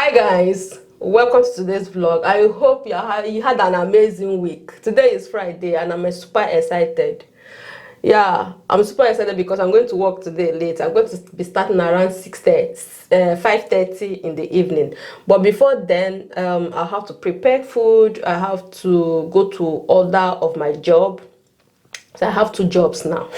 Hi guys, welcome to today's vlog. I hope you had an amazing week. Today is Friday and I'm super excited. Yeah, I'm super excited because I'm going to work today late. I'm going to be starting around 5:30 in the evening. But before then, I have to prepare food. I have to go to order of my job. So I have 2 jobs now.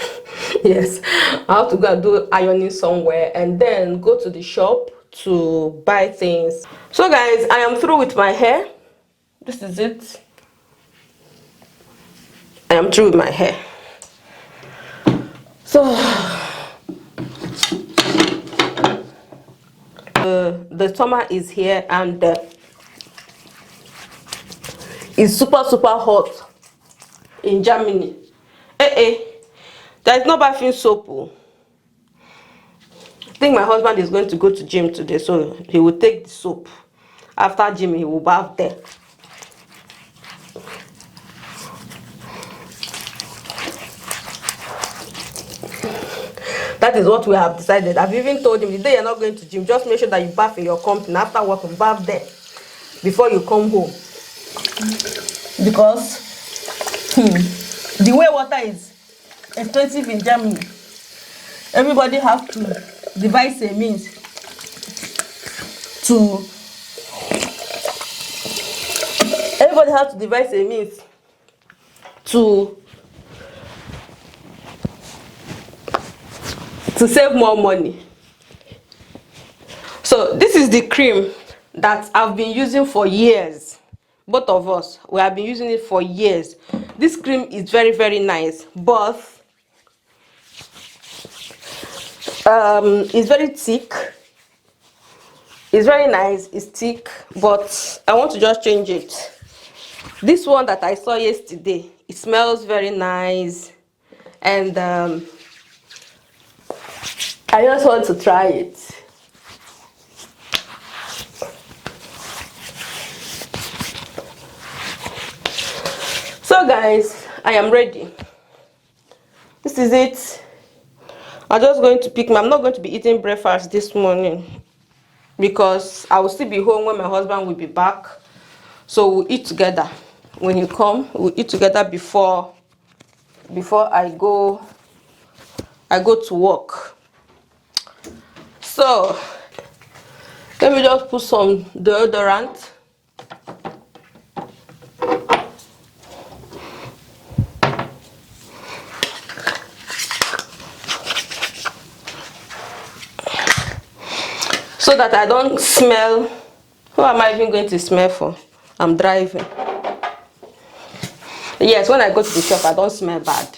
Yes, I have to go and do ironing somewhere and then go to the shop to buy things. So guys, I am through with my hair. This is it. I am through with my hair. So the summer is here and it's super hot in Germany. There is no bathing soap. I think my husband is going to go to gym today, so he will take the soap. After gym, he will bath there. That is what we have decided. I've even told him the day you're not going to gym, just make sure that you bath in your company. After work, you bath there before you come home. Because the way water is expensive in Germany, everybody have to devise a means to save more money. So this is the cream that I've been using for years. Both of us, we have been using it for years. This cream is very nice, but it's very thick. It's very nice, it's thick, but I want to just change it. This one that I saw yesterday, it smells very nice, and I just want to try it. So guys, I am ready. This is it. I'm just going to pick I'm not going to be eating breakfast this morning because I will still be home when my husband will be back. So we'll eat together. When you come, we'll eat together before I go to work. So let me just put some deodorant. So that I don't smell. Who am I even going to smell for? I'm driving. Yes, when I go to the shop, I don't smell bad.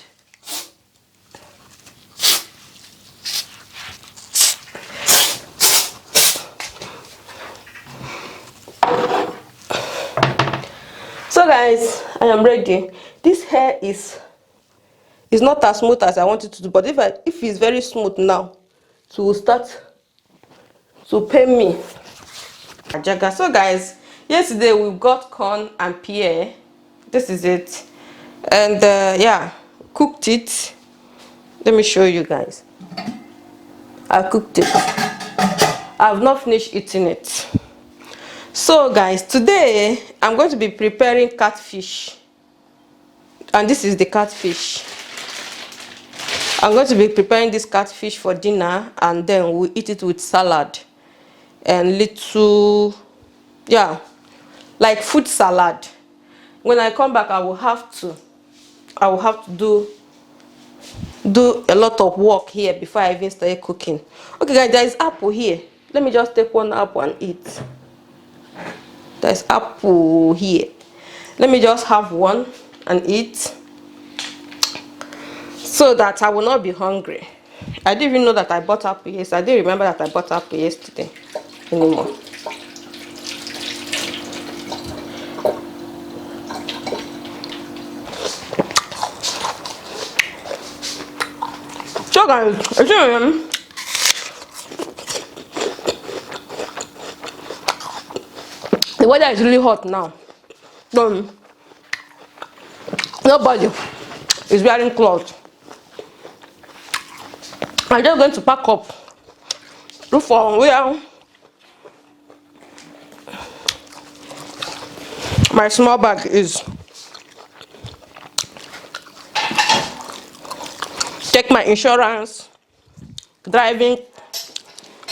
So guys, I am ready. This hair is not as smooth as I want it to do, but if it's very smooth now, it will start to pain me. So guys, yesterday we got corn and pear. This is it, and yeah, cooked it. Let me show you guys. I cooked it. I've not finished eating it. So guys, today I'm going to be preparing catfish, and this is the catfish. I'm going to be preparing this catfish for dinner, and then we'll eat it with salad and little, yeah, like fruit salad. When I come back, I will have to do a lot of work here before I even start cooking. Okay guys, there is apple here. Let me just take one apple and eat. There's apple here. Let me just have one and eat so that I will not be hungry. I didn't even know that I bought apple yesterday. I didn't remember that I bought apple yesterday anymore. So guys, the weather is really hot now. Nobody is wearing clothes. I'm just going to pack up. Look for where My small bag is take my insurance, driving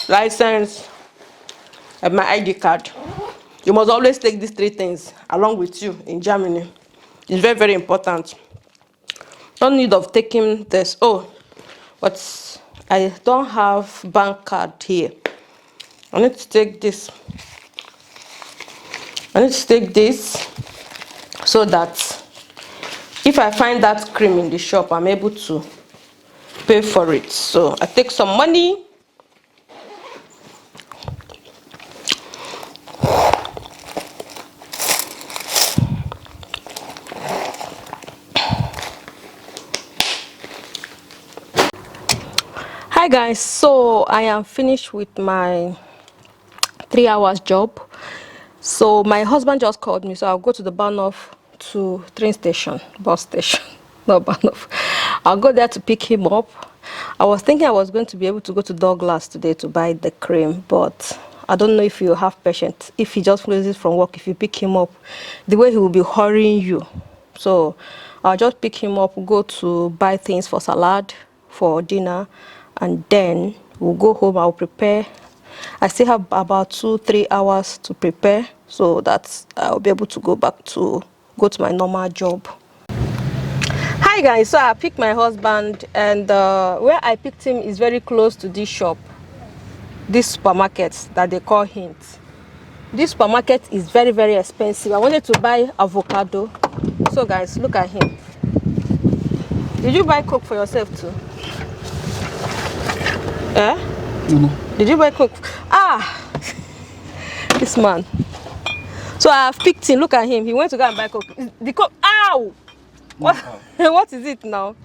license, and my ID card. You must always take these 3 things along with you in Germany. It's very, very important. No need of taking this. Oh, but I don't have bank card here. I need to take this. I need to take this so that if I find that cream in the shop, I'm able to pay for it. So I take some money. Hi guys, so I am finished with my 3 hours job. So my husband just called me, so I'll go to the Bahnhof to train station, bus station, not Bahnhof. I'll go there to pick him up. I was thinking I was going to be able to go to Douglas today to buy the cream, but I don't know if you have patience. If he just closes from work, if you pick him up, the way he will be hurrying you. So I'll just pick him up, go to buy things for salad, for dinner, and then we'll go home. I'll prepare. I still have about 2-3 hours to prepare so that I'll be able to go to my normal job. Hi guys, so I picked my husband, and where I picked him is very close to this shop, this supermarket that they call Hint. This supermarket is very, very expensive. I wanted to buy avocado. So guys, look at him. Did you buy Coke for yourself too? Eh? Mm-hmm. Did you buy Coke? Ah, this man. So I have picked him. Look at him. He went to go and buy Coke. The Coke. Ow! What? What is it now?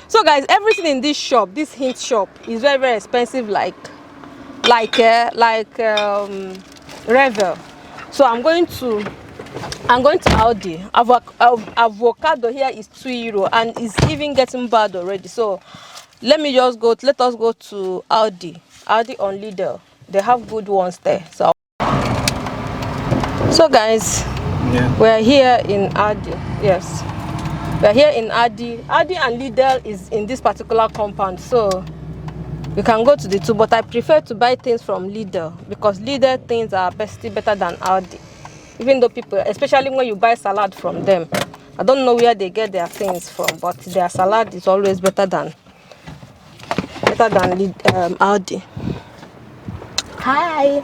So guys, everything in this shop, this Hint shop, is very, very expensive. Like Revel. So I'm going to Aldi. Avocado here is €2 and it's even getting bad already. So let us go to Aldi on Lidl. They have good ones there. So guys, yeah, we're here in Aldi. Yes, we're here in Aldi. Aldi and Lidl is in this particular compound, so you can go to the two, but I prefer to buy things from Lidl because Lidl things are better than Aldi. Even though people, especially when you buy salad from them, I don't know where they get their things from, but their salad is always better than Aldi. Hi.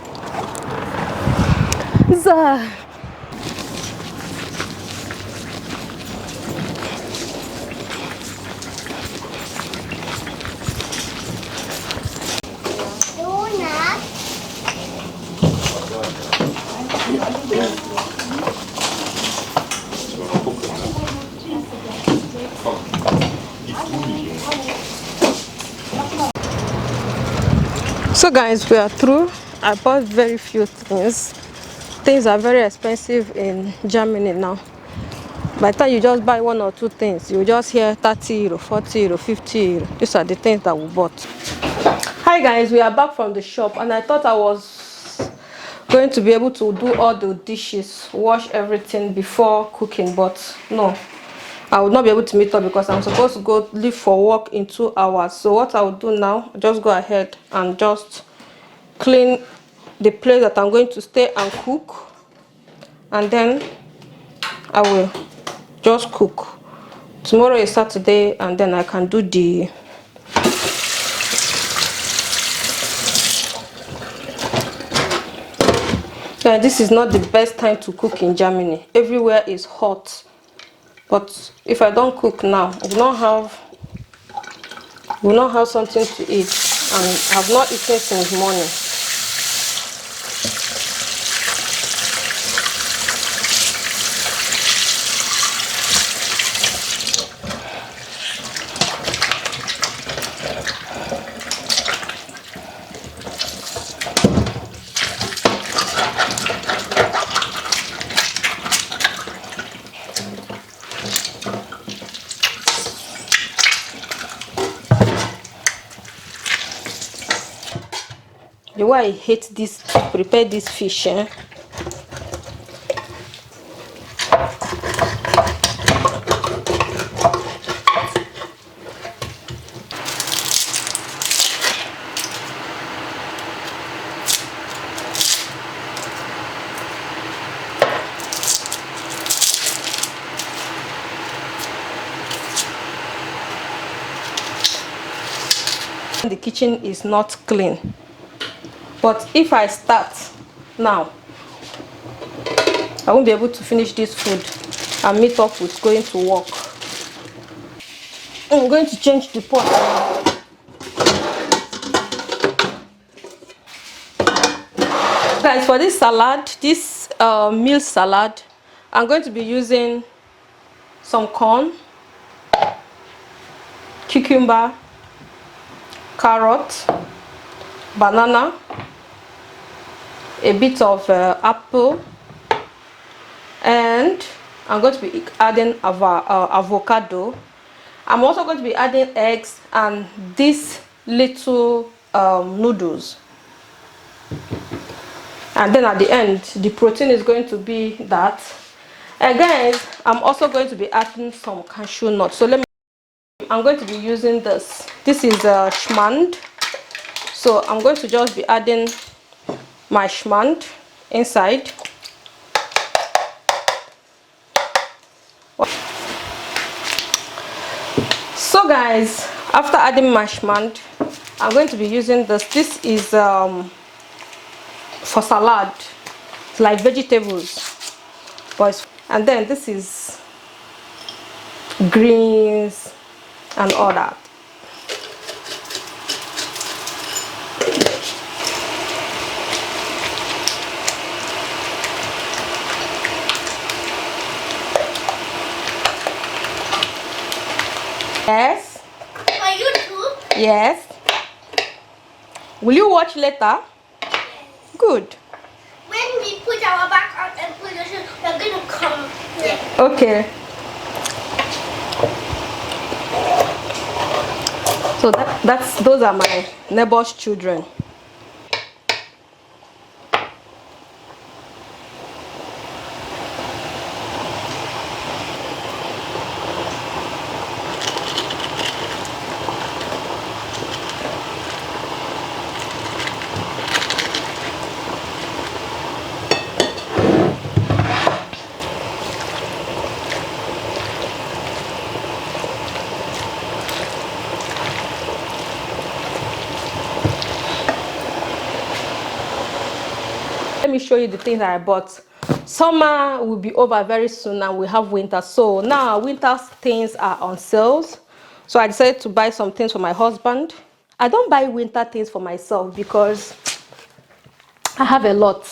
So guys, we are through. I bought very few things. Things are very expensive in Germany now. By the time you just buy 1 or 2 things, you just hear €30, €40, €50. These are the things that we bought. Hi guys, we are back from the shop, and I thought I was going to be able to do all the dishes, wash everything before cooking, but no, I will not be able to meet up because I'm supposed to leave for work in 2 hours. So what I will do now, just go ahead and just clean the place that I'm going to stay and cook, and then I will just cook. Tomorrow is Saturday, and then I can do the this is not the best time to cook in Germany. Everywhere is hot. But if I don't cook now, I will not have something to eat, and I have not eaten since morning. The way I hate this to prepare this fish, The kitchen is not clean, but if I start now, I won't be able to finish this food and meet up with going to work. I'm going to change the pot now. Guys, for this salad, this meal salad, I'm going to be using some corn, cucumber, carrot, banana, a bit of apple, and I'm going to be adding avocado. I'm also going to be adding eggs and these little noodles. And then at the end, the protein is going to be that. And guys, I'm also going to be adding some cashew nuts. So I'm going to be using this. This is schmand. So I'm going to just be adding my schmand inside. So guys, after adding my schmand, I'm going to be using this. This is for salad. It's like vegetables. And then this is greens and all that. Yes. On YouTube? Yes. Will you watch later? Yes. Good. When we put our back out and position, we're gonna come here. Okay. So those are my neighbor's children. Let me show you the things that I bought. Summer will be over very soon and we have winter. So now winter things are on sales. So I decided to buy some things for my husband. I don't buy winter things for myself because I have a lot.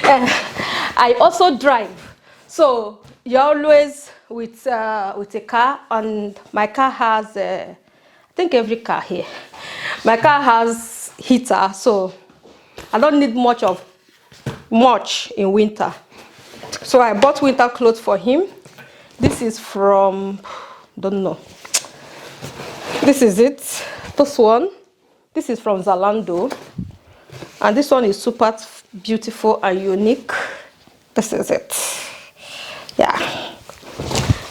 I also drive. So you're always with a car, and my car has, I think every car here, my car has heater, so I don't need much in winter. So I bought winter clothes for him. This is from, don't know. This is it. This one. This is from Zalando. And this one is super beautiful and unique. This is it. Yeah.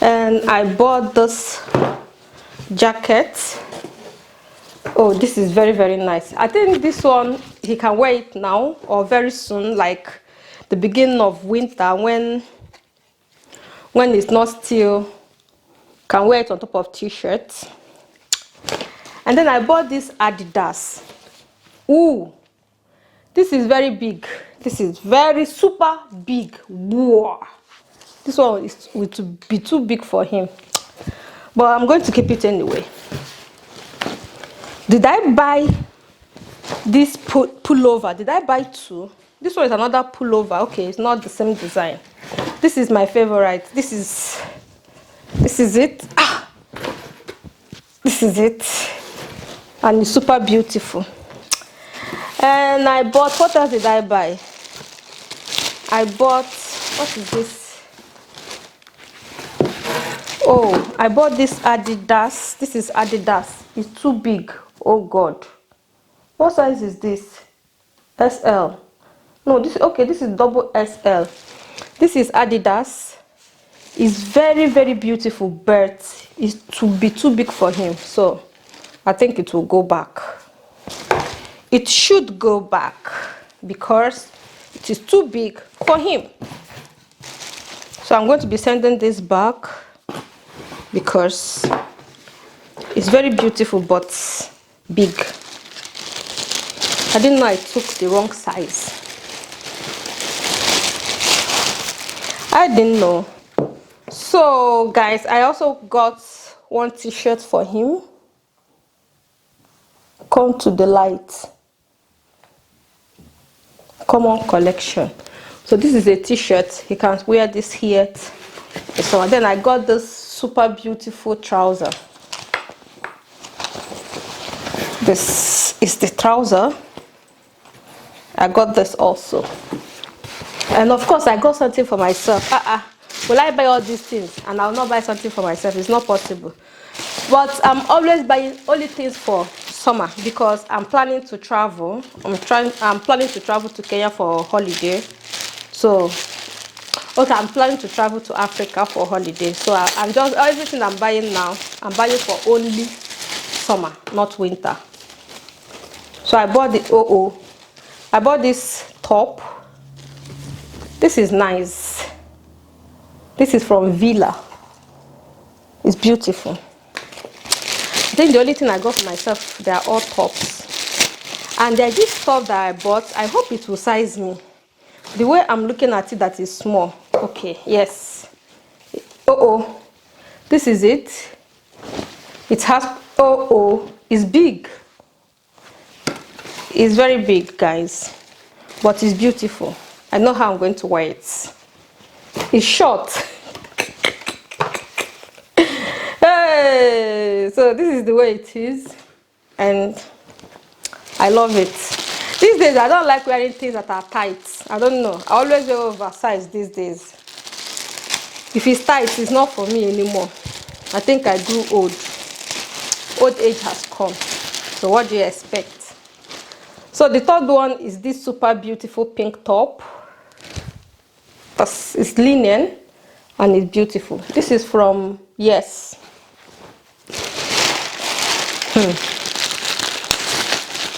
And I bought this jacket. Oh, this is very, very nice. I think this one, he can wear it now or very soon, like the beginning of winter when it's not still, can wear it on top of t-shirts. And then I bought this Adidas. Ooh, this is very big. This is very super big. Whoa. This one will be too big for him, but I'm going to keep it anyway. Did I buy this pullover? Did I buy two? This one is another pullover. Okay, it's not the same design. This is my favorite. This is it. Ah, this is it, and it's super beautiful. And I bought, what else did I buy? I bought, what is this? Oh, I bought this Adidas. This is Adidas. It's too big. Oh God. What size is this? SL. No, this is double SL. This is Adidas. It's very, very beautiful, but it's to be too big for him. So I think it will go back. It should go back because it is too big for him. So I'm going to be sending this back because it's very beautiful, but big. I didn't know I took the wrong size. I didn't know. So guys, I also got one t-shirt for him. Come to the light. Common collection. So this is a t-shirt. He can wear this here. So then I got this super beautiful trouser. This is the trouser. I got this also. And of course I got something for myself. Will I buy all these things and I'll not buy something for myself? It's not possible. But I'm always buying only things for summer because I'm planning to travel. I'm planning to travel to Kenya for a holiday. So okay, I'm planning to travel to Africa for a holiday. So I'm just everything I'm buying now, I'm buying for only summer, not winter. So I bought the I bought this top. This is nice. This is from Villa. It's beautiful. I think the only thing I got for myself, they are all tops. And there's this top that I bought. I hope it will size me. The way I'm looking at it, that is small. Okay, yes. This is it. It has, it's big. It's very big, guys. But it's beautiful. I know how I'm going to wear it. It's short. Hey, so this is the way it is. And I love it. These days, I don't like wearing things that are tight. I don't know. I always wear oversized these days. If it's tight, it's not for me anymore. I think I grew old. Old age has come. So what do you expect? So the third one is this super beautiful pink top. It's linen and it's beautiful. This is from Yes.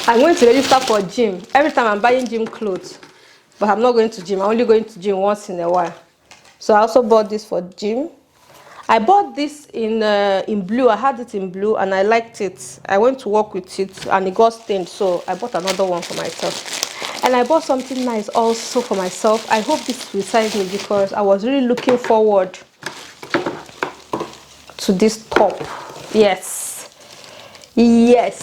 I'm going to register for gym. Every time I'm buying gym clothes, but I'm not going to gym. I'm only going to gym once in a while. So I also bought this for gym. I bought this in blue. I had it in blue and I liked it. I went to work with it and it got stained, so I bought another one for myself. And I bought something nice also for myself. I hope this will size me because I was really looking forward to this top. Yes,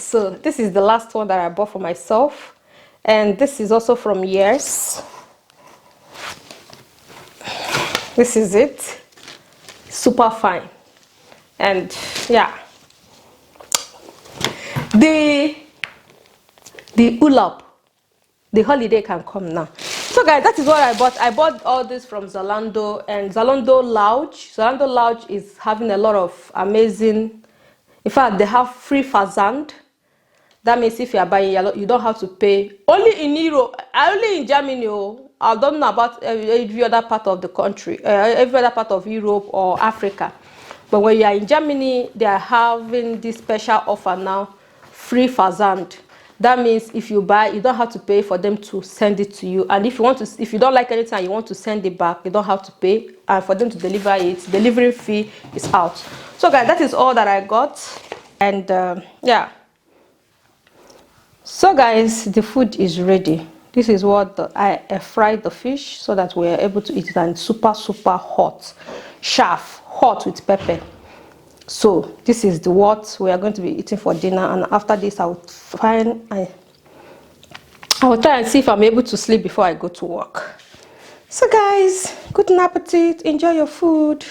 so this is the last one that I bought for myself, and this is also from Yes. This is it. Super fine. And yeah, the ULAP, the holiday can come now. So guys, that is what I bought. I bought all this from Zalando and Zalando Lounge. Zalando Lounge is having a lot of amazing, in fact, they have free fazand. That means if you are buying, you don't have to pay. Only in Europe, only in Germany. I don't know about every other part of the country, every other part of Europe or Africa. But when you are in Germany, they are having this special offer now, free fazand. That means if you buy, you don't have to pay for them to send it to you. And if you don't like anything and you want to send it back, you don't have to pay. And for them to deliver it, delivery fee is out. So guys, that is all that I got. And yeah. So guys, the food is ready. This is what I fried the fish so that we are able to eat it, and it's super hot, sharp, hot with pepper. So this is what we are going to be eating for dinner, and after this I will try and see if I'm able to sleep before I go to work. So guys, good appetite, enjoy your food.